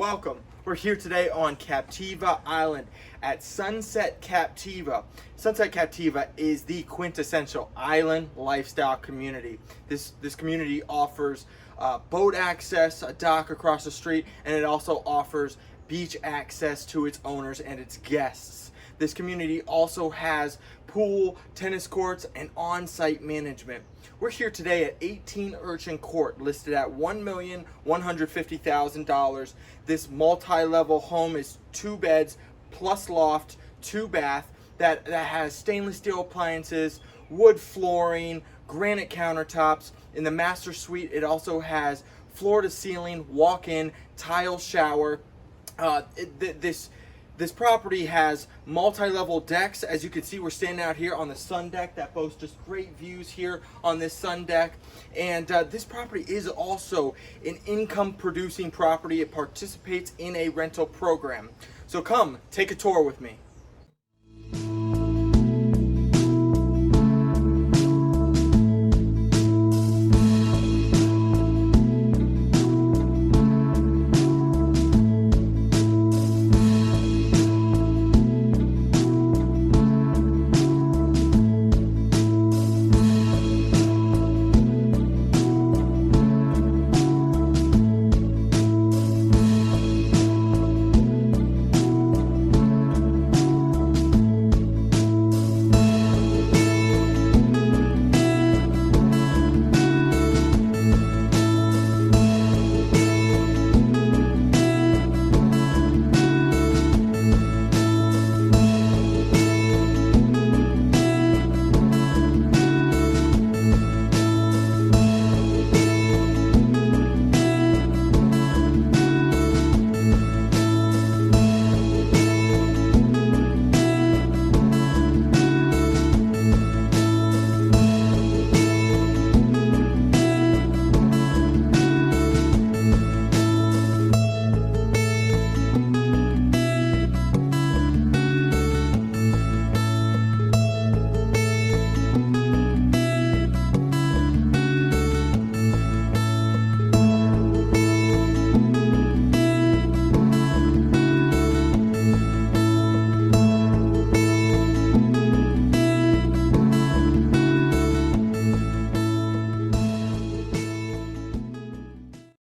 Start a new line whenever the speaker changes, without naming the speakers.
welcome. We're here today on Captiva Island at Sunset Captiva. Sunset Captiva is the quintessential island lifestyle community. This community offers boat access, a dock across the street, and it also offers beach access to its owners and its guests. This community also has pool, tennis courts, and on-site management. We're here today at 18 Urchin Court, listed at $1,150,000. This multi-level home is 2 beds plus loft, 2 bath that has stainless steel appliances, wood flooring, granite countertops. In the master suite, it also has floor-to-ceiling walk-in tile shower. This property has multi-level decks. As you can see, we're standing out here on the sun deck that boasts just great views here on this sun deck. And this property is also an income-producing property. It participates in a rental program. So come, take a tour with me.